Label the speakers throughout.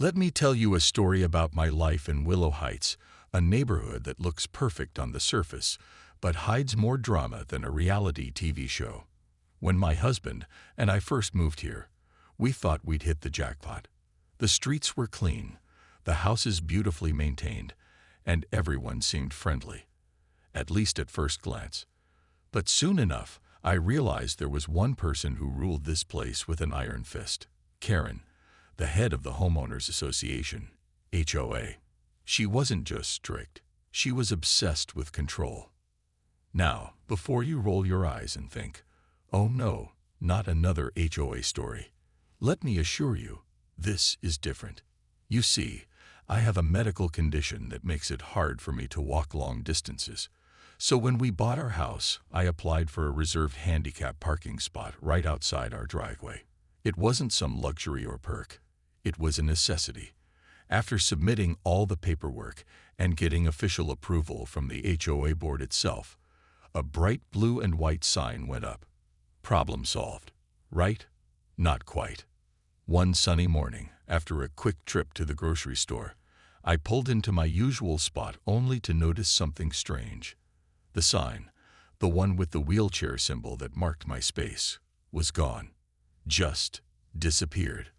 Speaker 1: Let me tell you a story about my life in Willow Heights, a neighborhood that looks perfect on the surface, but hides more drama than a reality TV show. When my husband and I first moved here, we thought we'd hit the jackpot. The streets were clean, the houses beautifully maintained, and everyone seemed friendly, at least at first glance. But soon enough, I realized there was one person who ruled this place with an iron fist: Karen, the head of the Homeowners Association, HOA. She wasn't just strict, she was obsessed with control. Now, before you roll your eyes and think, "Oh no, not another HOA story," let me assure you, this is different. You see, I have a medical condition that makes it hard for me to walk long distances. So when we bought our house, I applied for a reserved handicap parking spot right outside our driveway. It wasn't some luxury or perk. It was a necessity. After submitting all the paperwork and getting official approval from the HOA board itself, a bright blue and white sign went up. Problem solved, right? Not quite. One sunny morning, after a quick trip to the grocery store, I pulled into my usual spot only to notice something strange. The sign, the one with the wheelchair symbol that marked my space, was gone. Just disappeared.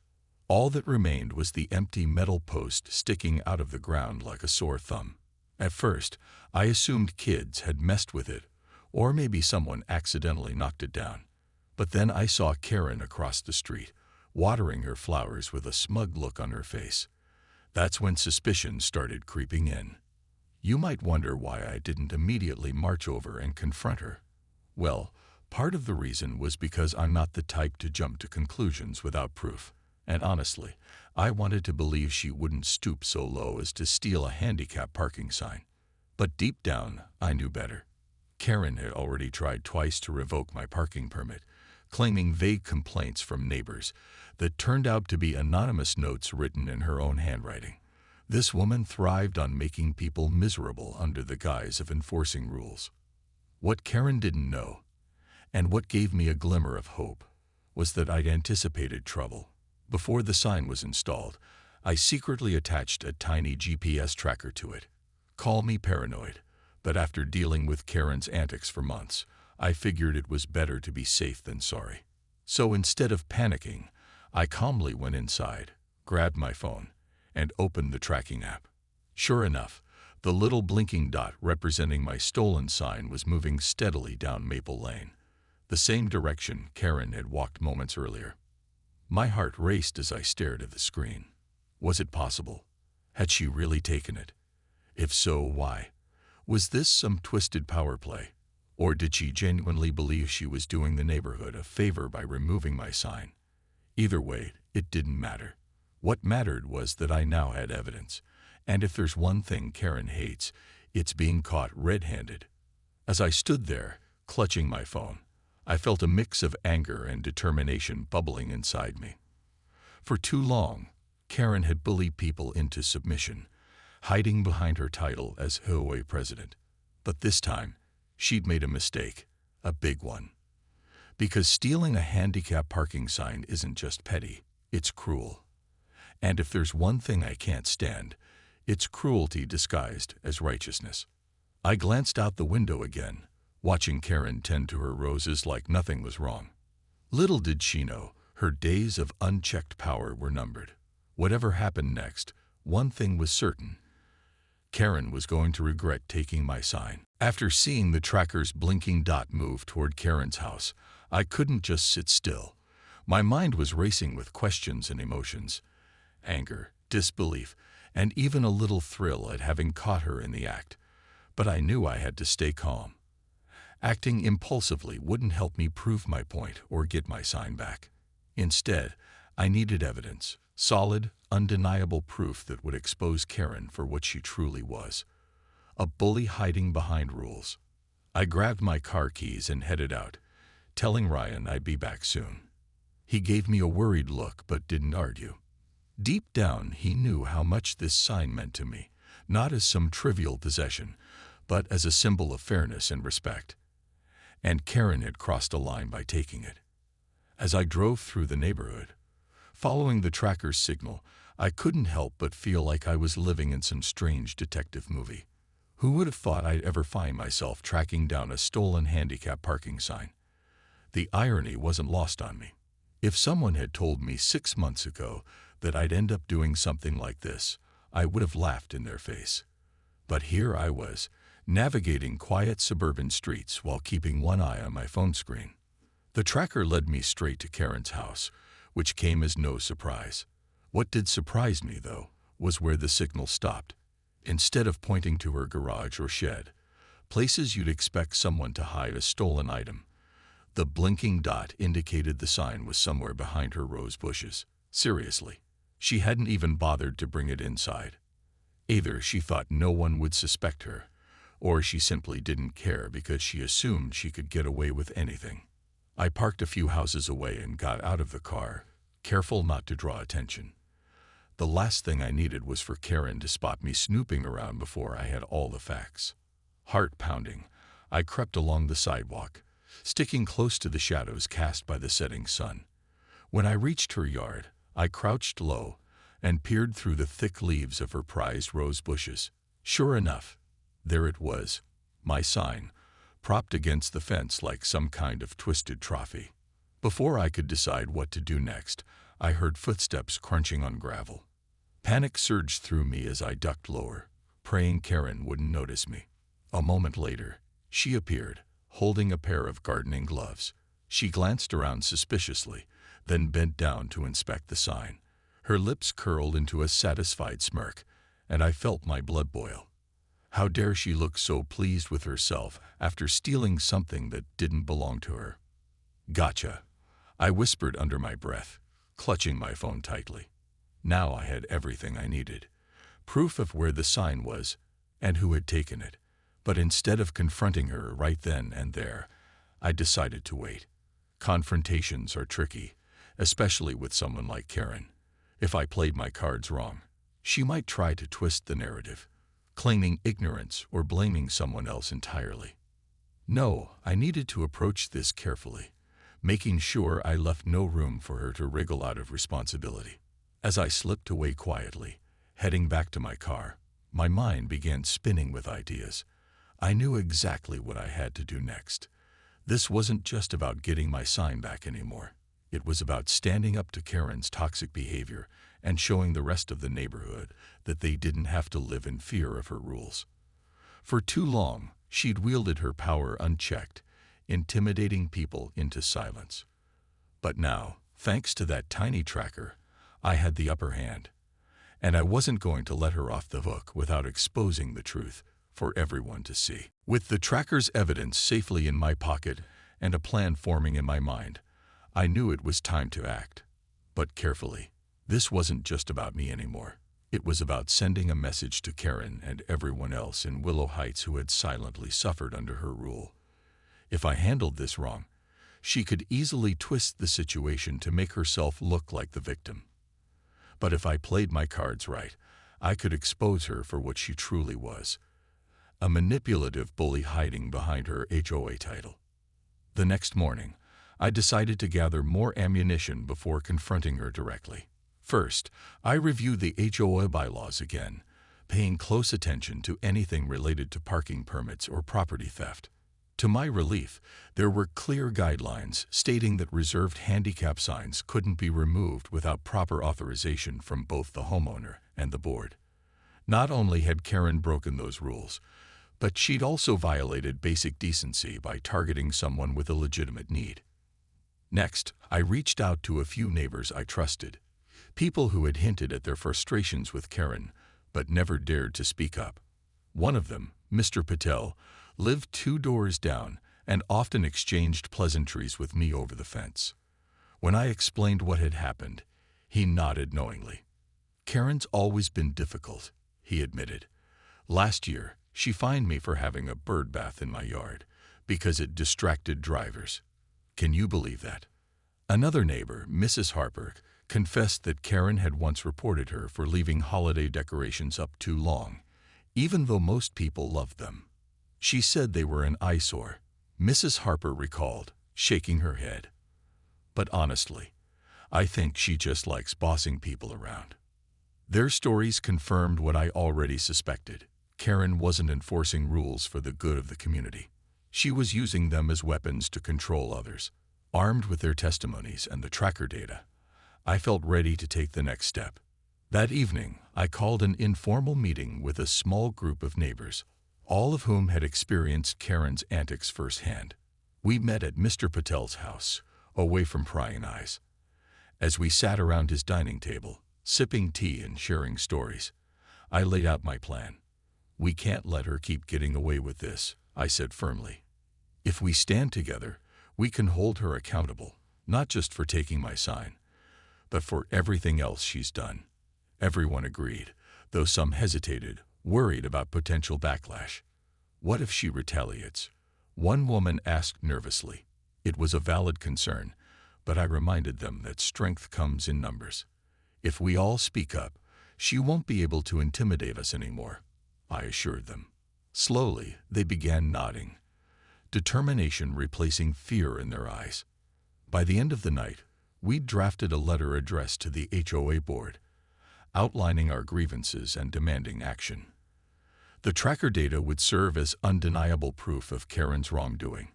Speaker 1: All that remained was the empty metal post sticking out of the ground like a sore thumb. At first, I assumed kids had messed with it, or maybe someone accidentally knocked it down. But then I saw Karen across the street, watering her flowers with a smug look on her face. That's when suspicion started creeping in. You might wonder why I didn't immediately march over and confront her. Well, part of the reason was because I'm not the type to jump to conclusions without proof. And honestly, I wanted to believe she wouldn't stoop so low as to steal a handicap parking sign. But deep down, I knew better. Karen had already tried twice to revoke my parking permit, claiming vague complaints from neighbors that turned out to be anonymous notes written in her own handwriting. This woman thrived on making people miserable under the guise of enforcing rules. What Karen didn't know, and what gave me a glimmer of hope, was that I'd anticipated trouble. Before the sign was installed, I secretly attached a tiny GPS tracker to it. Call me paranoid, but after dealing with Karen's antics for months, I figured it was better to be safe than sorry. So instead of panicking, I calmly went inside, grabbed my phone, and opened the tracking app. Sure enough, the little blinking dot representing my stolen sign was moving steadily down Maple Lane, the same direction Karen had walked moments earlier. My heart raced as I stared at the screen. Was it possible? Had she really taken it? If so, why? Was this some twisted power play? Or did she genuinely believe she was doing the neighborhood a favor by removing my sign? Either way, it didn't matter. What mattered was that I now had evidence, and if there's one thing Karen hates, it's being caught red-handed. As I stood there, clutching my phone, I felt a mix of anger and determination bubbling inside me. For too long, Karen had bullied people into submission, hiding behind her title as HOA president. But this time, she'd made a mistake, a big one. Because stealing a handicap parking sign isn't just petty, it's cruel. And if there's one thing I can't stand, it's cruelty disguised as righteousness. I glanced out the window again, watching Karen tend to her roses like nothing was wrong. Little did she know, her days of unchecked power were numbered. Whatever happened next, one thing was certain: Karen was going to regret taking my sign. After seeing the tracker's blinking dot move toward Karen's house, I couldn't just sit still. My mind was racing with questions and emotions. Anger, disbelief, and even a little thrill at having caught her in the act. But I knew I had to stay calm. Acting impulsively wouldn't help me prove my point or get my sign back. Instead, I needed evidence, solid, undeniable proof that would expose Karen for what she truly was: a bully hiding behind rules. I grabbed my car keys and headed out, telling Ryan I'd be back soon. He gave me a worried look but didn't argue. Deep down, he knew how much this sign meant to me, not as some trivial possession, but as a symbol of fairness and respect. And Karen had crossed a line by taking it. As I drove through the neighborhood, following the tracker's signal, I couldn't help but feel like I was living in some strange detective movie. Who would have thought I'd ever find myself tracking down a stolen handicap parking sign? The irony wasn't lost on me. If someone had told me 6 months ago that I'd end up doing something like this, I would have laughed in their face. But here I was, navigating quiet suburban streets while keeping one eye on my phone screen. The tracker led me straight to Karen's house, which came as no surprise. What did surprise me, though, was where the signal stopped. Instead of pointing to her garage or shed, places you'd expect someone to hide a stolen item, the blinking dot indicated the sign was somewhere behind her rose bushes. Seriously, she hadn't even bothered to bring it inside. Either she thought no one would suspect her, or she simply didn't care because she assumed she could get away with anything. I parked a few houses away and got out of the car, careful not to draw attention. The last thing I needed was for Karen to spot me snooping around before I had all the facts. Heart pounding, I crept along the sidewalk, sticking close to the shadows cast by the setting sun. When I reached her yard, I crouched low and peered through the thick leaves of her prized rose bushes. Sure enough, there it was, my sign, propped against the fence like some kind of twisted trophy. Before I could decide what to do next, I heard footsteps crunching on gravel. Panic surged through me as I ducked lower, praying Karen wouldn't notice me. A moment later, she appeared, holding a pair of gardening gloves. She glanced around suspiciously, then bent down to inspect the sign. Her lips curled into a satisfied smirk, and I felt my blood boil. How dare she look so pleased with herself after stealing something that didn't belong to her? Gotcha, I whispered under my breath, clutching my phone tightly. Now I had everything I needed. Proof of where the sign was and who had taken it. But instead of confronting her right then and there, I decided to wait. Confrontations are tricky, especially with someone like Karen. If I played my cards wrong, she might try to twist the narrative, claiming ignorance or blaming someone else entirely. No, I needed to approach this carefully, making sure I left no room for her to wriggle out of responsibility. As I slipped away quietly, heading back to my car, my mind began spinning with ideas. I knew exactly what I had to do next. This wasn't just about getting my sign back anymore. It was about standing up to Karen's toxic behavior and showing the rest of the neighborhood that they didn't have to live in fear of her rules. For too long, she'd wielded her power unchecked, intimidating people into silence. But now, thanks to that tiny tracker, I had the upper hand. And I wasn't going to let her off the hook without exposing the truth for everyone to see. With the tracker's evidence safely in my pocket and a plan forming in my mind, I knew it was time to act. But carefully. This wasn't just about me anymore. It was about sending a message to Karen and everyone else in Willow Heights who had silently suffered under her rule. If I handled this wrong, she could easily twist the situation to make herself look like the victim. But if I played my cards right, I could expose her for what she truly was, a manipulative bully hiding behind her HOA title. The next morning, I decided to gather more ammunition before confronting her directly. First, I reviewed the HOA bylaws again, paying close attention to anything related to parking permits or property theft. To my relief, there were clear guidelines stating that reserved handicap signs couldn't be removed without proper authorization from both the homeowner and the board. Not only had Karen broken those rules, but she'd also violated basic decency by targeting someone with a legitimate need. Next, I reached out to a few neighbors I trusted, people who had hinted at their frustrations with Karen, but never dared to speak up. One of them, Mr. Patel, lived 2 doors down and often exchanged pleasantries with me over the fence. When I explained what had happened, he nodded knowingly. Karen's always been difficult, he admitted. Last year, she fined me for having a bird bath in my yard because it distracted drivers. Can you believe that? Another neighbor, Mrs. Harper, confessed that Karen had once reported her for leaving holiday decorations up too long, even though most people loved them. She said they were an eyesore, Mrs. Harper recalled, shaking her head. But honestly, I think she just likes bossing people around. Their stories confirmed what I already suspected. Karen wasn't enforcing rules for the good of the community. She was using them as weapons to control others. Armed with their testimonies and the tracker data, I felt ready to take the next step. That evening, I called an informal meeting with a small group of neighbors, all of whom had experienced Karen's antics firsthand. We met at Mr. Patel's house, away from prying eyes. As we sat around his dining table, sipping tea and sharing stories, I laid out my plan. "We can't let her keep getting away with this," I said firmly. "If we stand together, we can hold her accountable, not just for taking my sign, but for everything else she's done." Everyone agreed, though some hesitated, worried about potential backlash. "What if she retaliates?" one woman asked nervously. It was a valid concern, but I reminded them that strength comes in numbers. "If we all speak up, she won't be able to intimidate us anymore," I assured them. Slowly, they began nodding, determination replacing fear in their eyes. By the end of the night, we drafted a letter addressed to the HOA board, outlining our grievances and demanding action. The tracker data would serve as undeniable proof of Karen's wrongdoing,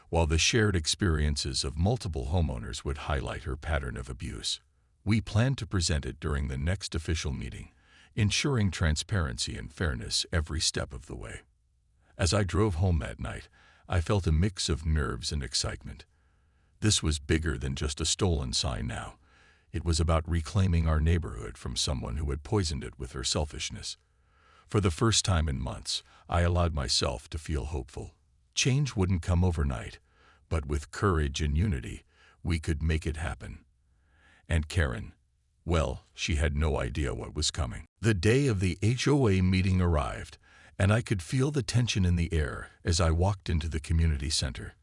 Speaker 1: while the shared experiences of multiple homeowners would highlight her pattern of abuse. We planned to present it during the next official meeting, ensuring transparency and fairness every step of the way. As I drove home that night, I felt a mix of nerves and excitement. This was bigger than just a stolen sign now. It was about reclaiming our neighborhood from someone who had poisoned it with her selfishness. For the first time in months, I allowed myself to feel hopeful. Change wouldn't come overnight, but with courage and unity, we could make it happen. And Karen, well, she had no idea what was coming. The day of the HOA meeting arrived, and I could feel the tension in the air as I walked into the community center.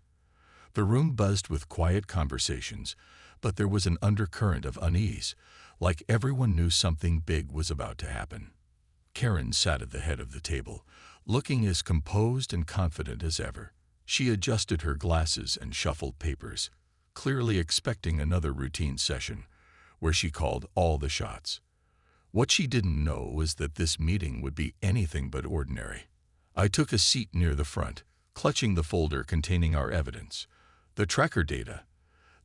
Speaker 1: The room buzzed with quiet conversations, but there was an undercurrent of unease, like everyone knew something big was about to happen. Karen sat at the head of the table, looking as composed and confident as ever. She adjusted her glasses and shuffled papers, clearly expecting another routine session, where she called all the shots. What she didn't know was that this meeting would be anything but ordinary. I took a seat near the front, clutching the folder containing our evidence, the tracker data,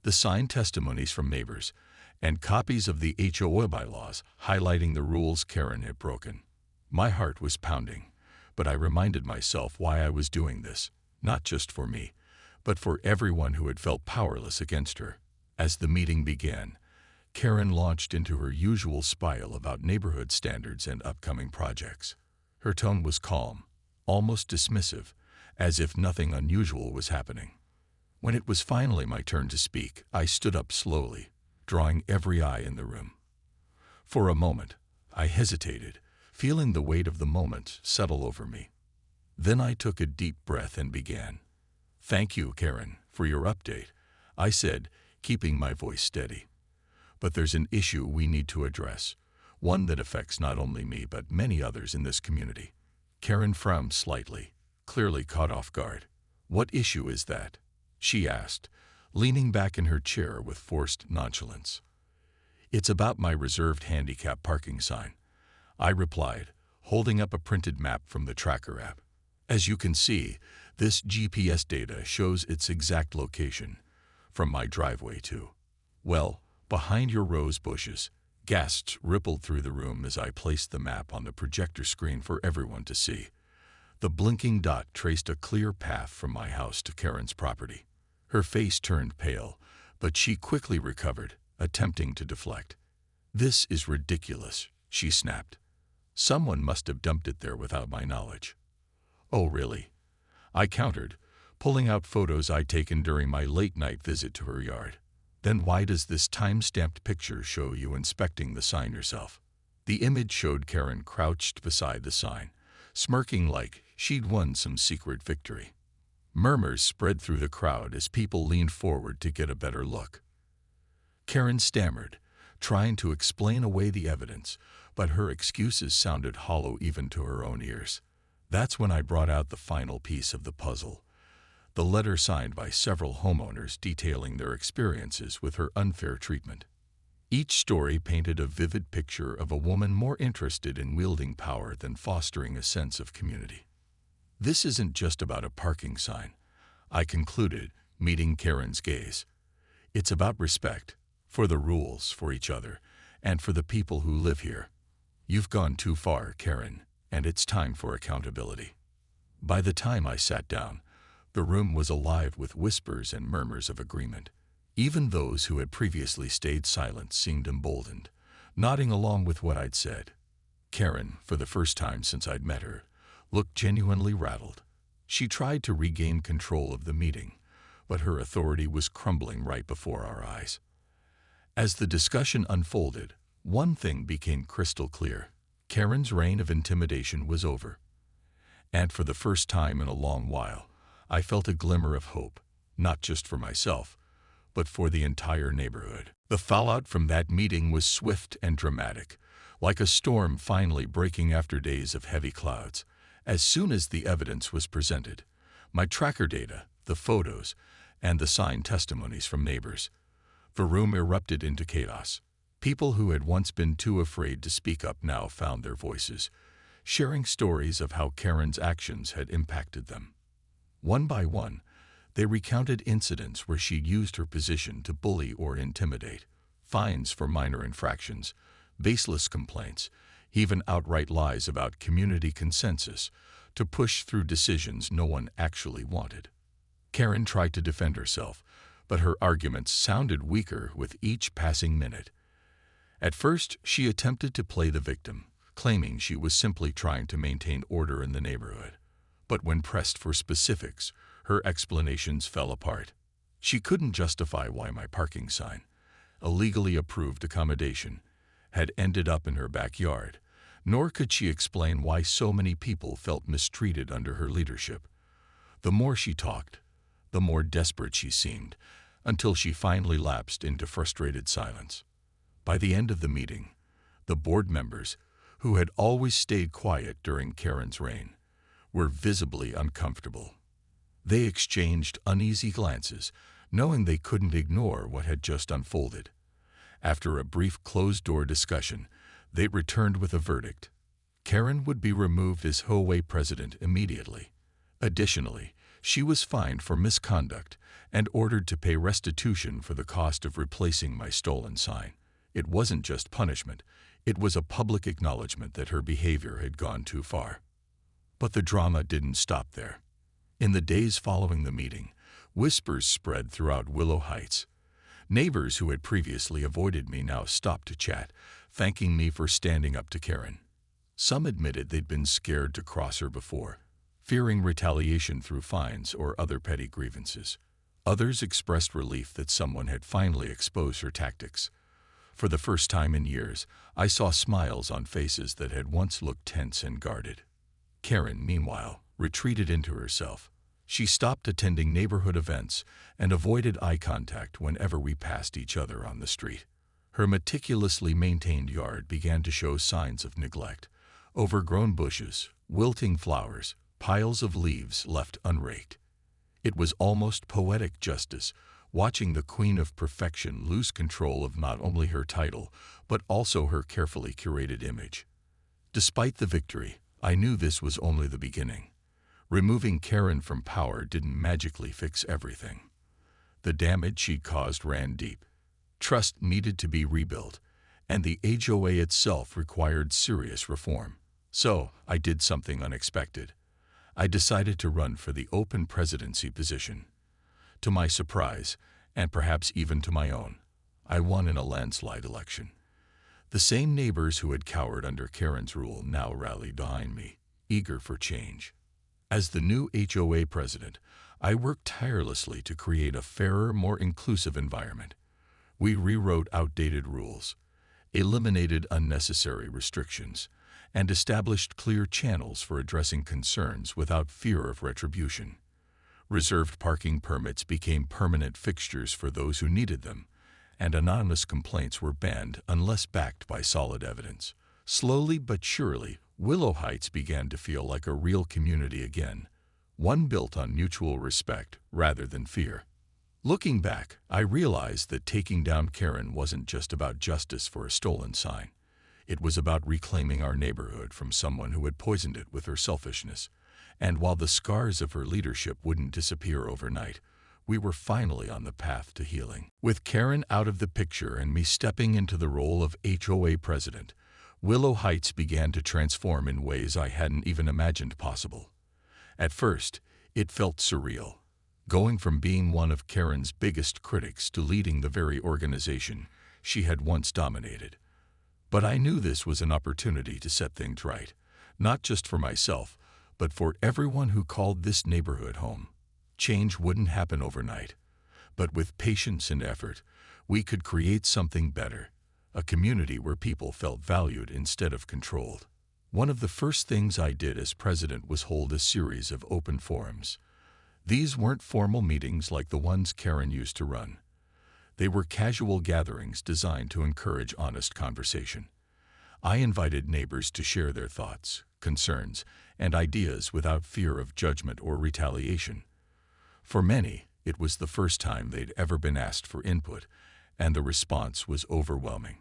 Speaker 1: the signed testimonies from neighbors, and copies of the HOA bylaws highlighting the rules Karen had broken. My heart was pounding, but I reminded myself why I was doing this, not just for me, but for everyone who had felt powerless against her. As the meeting began, Karen launched into her usual spiel about neighborhood standards and upcoming projects. Her tone was calm, almost dismissive, as if nothing unusual was happening. When it was finally my turn to speak, I stood up slowly, drawing every eye in the room. For a moment, I hesitated, feeling the weight of the moment settle over me. Then I took a deep breath and began. "Thank you, Karen, for your update," I said, keeping my voice steady. "But there's an issue we need to address, one that affects not only me but many others in this community." Karen frowned slightly, clearly caught off guard. "What issue is that?" she asked, leaning back in her chair with forced nonchalance. "It's about my reserved handicap parking sign," I replied, holding up a printed map from the tracker app. "As you can see, this GPS data shows its exact location, from my driveway to, well, behind your rose bushes." Gasps rippled through the room as I placed the map on the projector screen for everyone to see. The blinking dot traced a clear path from my house to Karen's property. Her face turned pale, but she quickly recovered, attempting to deflect. "This is ridiculous," she snapped. "Someone must have dumped it there without my knowledge." "Oh, really?" I countered, pulling out photos I'd taken during my late-night visit to her yard. "Then why does this time-stamped picture show you inspecting the sign yourself?" The image showed Karen crouched beside the sign, smirking like she'd won some secret victory. Murmurs spread through the crowd as people leaned forward to get a better look. Karen stammered, trying to explain away the evidence, but her excuses sounded hollow even to her own ears. That's when I brought out the final piece of the puzzle, the letter signed by several homeowners detailing their experiences with her unfair treatment. Each story painted a vivid picture of a woman more interested in wielding power than fostering a sense of community. This isn't just about a parking sign, I concluded, meeting Karen's gaze. It's about respect, for the rules, for each other, and for the people who live here. You've gone too far, Karen, and it's time for accountability. By the time I sat down, the room was alive with whispers and murmurs of agreement. Even those who had previously stayed silent seemed emboldened, nodding along with what I'd said. Karen, for the first time since I'd met her, looked genuinely rattled. She tried to regain control of the meeting, but her authority was crumbling right before our eyes. As the discussion unfolded, one thing became crystal clear. Karen's reign of intimidation was over. And for the first time in a long while, I felt a glimmer of hope, not just for myself, but for the entire neighborhood. The fallout from that meeting was swift and dramatic, like a storm finally breaking after days of heavy clouds. As soon as the evidence was presented, my tracker data, the photos, and the signed testimonies from neighbors, the room erupted into chaos. People who had once been too afraid to speak up now found their voices, sharing stories of how Karen's actions had impacted them. One by one, they recounted incidents where she'd used her position to bully or intimidate, fines for minor infractions, baseless complaints, even outright lies about community consensus to push through decisions no one actually wanted. Karen tried to defend herself, but her arguments sounded weaker with each passing minute. At first, she attempted to play the victim, claiming she was simply trying to maintain order in the neighborhood. But when pressed for specifics, her explanations fell apart. She couldn't justify why my parking sign, a legally approved accommodation, had ended up in her backyard, nor could she explain why so many people felt mistreated under her leadership. The more she talked, the more desperate she seemed, until she finally lapsed into frustrated silence. By the end of the meeting, the board members, who had always stayed quiet during Karen's reign, were visibly uncomfortable. They exchanged uneasy glances, knowing they couldn't ignore what had just unfolded. After a brief closed-door discussion, they returned with a verdict. Karen would be removed as HOA president immediately. Additionally, she was fined for misconduct and ordered to pay restitution for the cost of replacing my stolen sign. It wasn't just punishment, it was a public acknowledgement that her behavior had gone too far. But the drama didn't stop there. In the days following the meeting, whispers spread throughout Willow Heights. Neighbors who had previously avoided me now stopped to chat, thanking me for standing up to Karen. Some admitted they'd been scared to cross her before, fearing retaliation through fines or other petty grievances. Others expressed relief that someone had finally exposed her tactics. For the first time in years, I saw smiles on faces that had once looked tense and guarded. Karen, meanwhile, retreated into herself. She stopped attending neighborhood events and avoided eye contact whenever we passed each other on the street. Her meticulously maintained yard began to show signs of neglect. Overgrown bushes, wilting flowers, piles of leaves left unraked. It was almost poetic justice, watching the Queen of Perfection lose control of not only her title, but also her carefully curated image. Despite the victory, I knew this was only the beginning. Removing Karen from power didn't magically fix everything. The damage she'd caused ran deep. Trust needed to be rebuilt, and the HOA itself required serious reform. So, I did something unexpected. I decided to run for the open presidency position. To my surprise, and perhaps even to my own, I won in a landslide election. The same neighbors who had cowered under Karen's rule now rallied behind me, eager for change. As the new HOA president, I worked tirelessly to create a fairer, more inclusive environment. We rewrote outdated rules, eliminated unnecessary restrictions, and established clear channels for addressing concerns without fear of retribution. Reserved parking permits became permanent fixtures for those who needed them, and anonymous complaints were banned unless backed by solid evidence. Slowly but surely, Willow Heights began to feel like a real community again, one built on mutual respect rather than fear. Looking back, I realized that taking down Karen wasn't just about justice for a stolen sign. It was about reclaiming our neighborhood from someone who had poisoned it with her selfishness. And while the scars of her leadership wouldn't disappear overnight, we were finally on the path to healing. With Karen out of the picture and me stepping into the role of HOA president, Willow Heights began to transform in ways I hadn't even imagined possible. At first, it felt surreal, going from being one of Karen's biggest critics to leading the very organization she had once dominated. But I knew this was an opportunity to set things right, not just for myself, but for everyone who called this neighborhood home. Change wouldn't happen overnight, but with patience and effort, we could create something better, a community where people felt valued instead of controlled. One of the first things I did as president was hold a series of open forums. These weren't formal meetings like the ones Karen used to run. They were casual gatherings designed to encourage honest conversation. I invited neighbors to share their thoughts, concerns, and ideas without fear of judgment or retaliation. For many, it was the first time they'd ever been asked for input, and the response was overwhelming.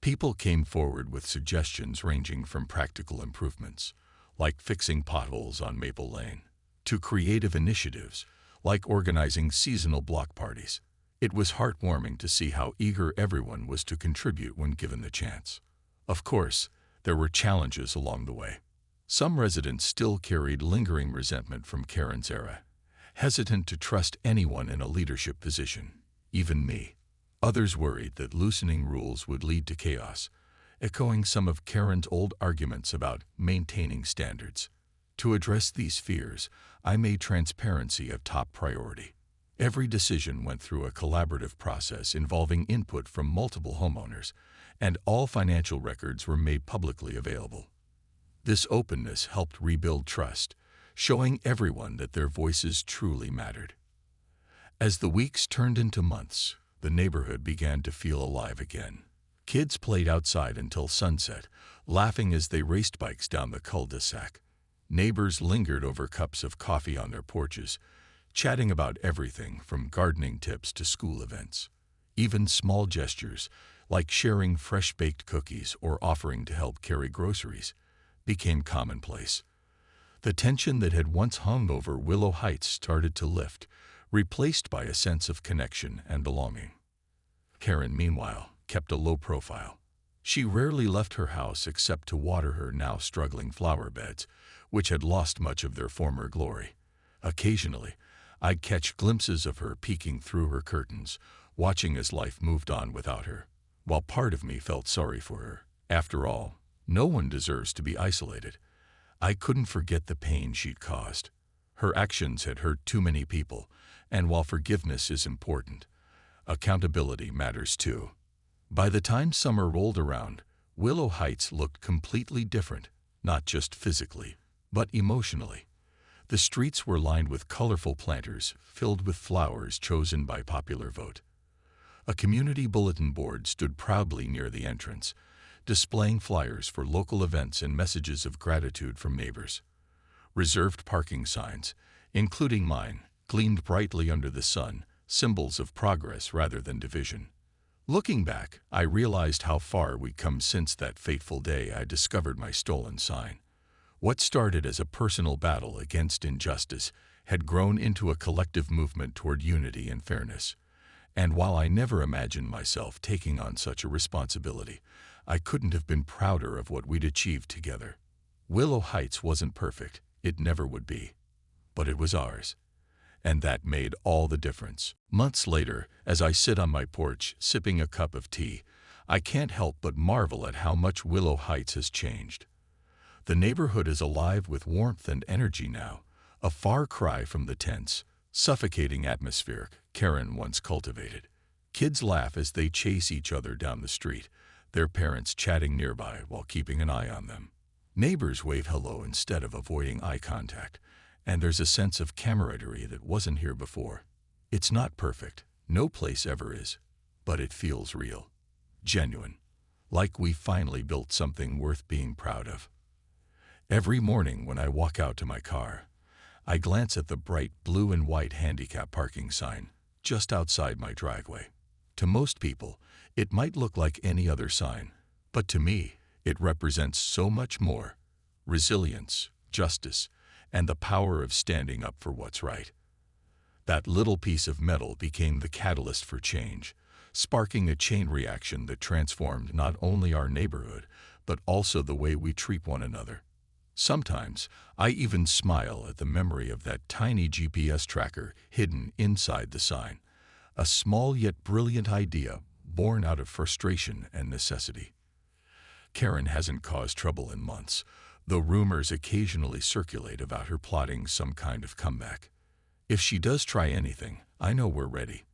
Speaker 1: People came forward with suggestions ranging from practical improvements, like fixing potholes on Maple Lane, to creative initiatives, like organizing seasonal block parties. It was heartwarming to see how eager everyone was to contribute when given the chance. Of course, there were challenges along the way. Some residents still carried lingering resentment from Karen's era, hesitant to trust anyone in a leadership position, even me. Others worried that loosening rules would lead to chaos, echoing some of Karen's old arguments about maintaining standards. To address these fears, I made transparency a top priority. Every decision went through a collaborative process involving input from multiple homeowners, and all financial records were made publicly available. This openness helped rebuild trust, showing everyone that their voices truly mattered. As the weeks turned into months, the neighborhood began to feel alive again. Kids played outside until sunset, laughing as they raced bikes down the cul-de-sac. Neighbors lingered over cups of coffee on their porches, chatting about everything from gardening tips to school events. Even small gestures, like sharing fresh-baked cookies or offering to help carry groceries, became commonplace. The tension that had once hung over Willow Heights started to lift, replaced by a sense of connection and belonging. Karen, meanwhile, kept a low profile. She rarely left her house except to water her now struggling flower beds, which had lost much of their former glory. Occasionally, I'd catch glimpses of her peeking through her curtains, watching as life moved on without her. While part of me felt sorry for her, after all, no one deserves to be isolated, I couldn't forget the pain she'd caused. Her actions had hurt too many people, and while forgiveness is important, accountability matters too. By the time summer rolled around, Willow Heights looked completely different, not just physically, but emotionally. The streets were lined with colorful planters filled with flowers chosen by popular vote. A community bulletin board stood proudly near the entrance, displaying flyers for local events and messages of gratitude from neighbors. Reserved parking signs, including mine, gleamed brightly under the sun, symbols of progress rather than division. Looking back, I realized how far we'd come since that fateful day I discovered my stolen sign. What started as a personal battle against injustice had grown into a collective movement toward unity and fairness. And while I never imagined myself taking on such a responsibility, I couldn't have been prouder of what we'd achieved together. Willow Heights wasn't perfect, it never would be. But it was ours. And that made all the difference. Months later, as I sit on my porch sipping a cup of tea, I can't help but marvel at how much Willow Heights has changed. The neighborhood is alive with warmth and energy now, a far cry from the tense, suffocating atmosphere Karen once cultivated. Kids laugh as they chase each other down the street, their parents chatting nearby while keeping an eye on them. Neighbors wave hello instead of avoiding eye contact, and there's a sense of camaraderie that wasn't here before. It's not perfect, no place ever is, but it feels real, genuine, like we finally built something worth being proud of. Every morning when I walk out to my car, I glance at the bright blue and white handicap parking sign, just outside my driveway. To most people, it might look like any other sign, but to me, it represents so much more: resilience, justice, and the power of standing up for what's right. That little piece of metal became the catalyst for change, sparking a chain reaction that transformed not only our neighborhood, but also the way we treat one another. Sometimes, I even smile at the memory of that tiny GPS tracker hidden inside the sign, a small yet brilliant idea born out of frustration and necessity. Karen hasn't caused trouble in months, though rumors occasionally circulate about her plotting some kind of comeback. If she does try anything, I know we're ready.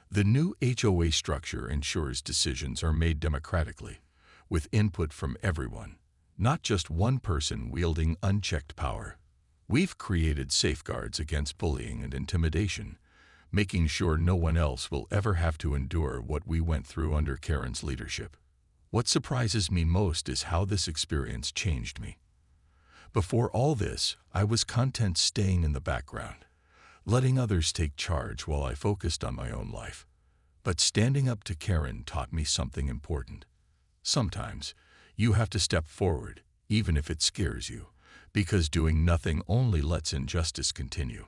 Speaker 1: The new HOA structure ensures decisions are made democratically, with input from everyone, not just one person wielding unchecked power. We've created safeguards against bullying and intimidation, making sure no one else will ever have to endure what we went through under Karen's leadership. What surprises me most is how this experience changed me. Before all this, I was content staying in the background, letting others take charge while I focused on my own life. But standing up to Karen taught me something important. Sometimes, you have to step forward, even if it scares you, because doing nothing only lets injustice continue.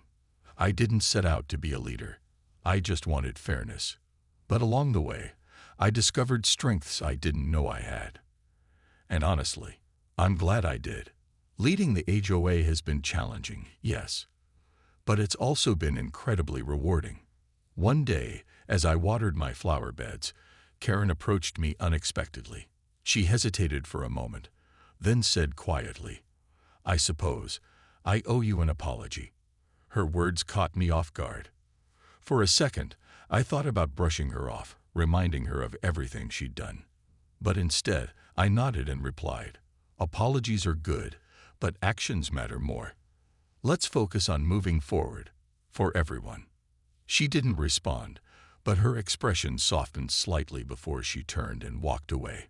Speaker 1: I didn't set out to be a leader. I just wanted fairness. But along the way, I discovered strengths I didn't know I had. And honestly, I'm glad I did. Leading the HOA has been challenging, yes, but it's also been incredibly rewarding. One day, as I watered my flower beds, Karen approached me unexpectedly. She hesitated for a moment, then said quietly, "I suppose I owe you an apology." Her words caught me off guard. For a second, I thought about brushing her off, reminding her of everything she'd done. But instead, I nodded and replied, "Apologies are good, but actions matter more. Let's focus on moving forward, for everyone." She didn't respond, but her expression softened slightly before she turned and walked away.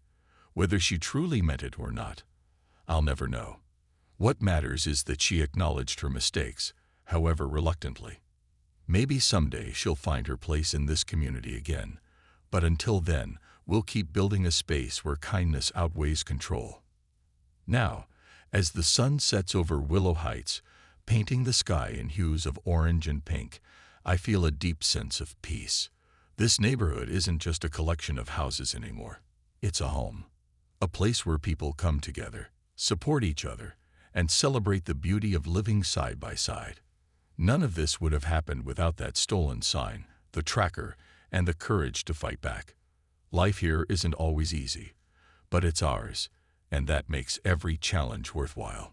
Speaker 1: Whether she truly meant it or not, I'll never know. What matters is that she acknowledged her mistakes, however reluctantly. Maybe someday she'll find her place in this community again, but until then, we'll keep building a space where kindness outweighs control. Now, as the sun sets over Willow Heights, painting the sky in hues of orange and pink, I feel a deep sense of peace. This neighborhood isn't just a collection of houses anymore. It's a home. A place where people come together, support each other, and celebrate the beauty of living side by side. None of this would have happened without that stolen sign, the tracker, and the courage to fight back. Life here isn't always easy, but it's ours, and that makes every challenge worthwhile.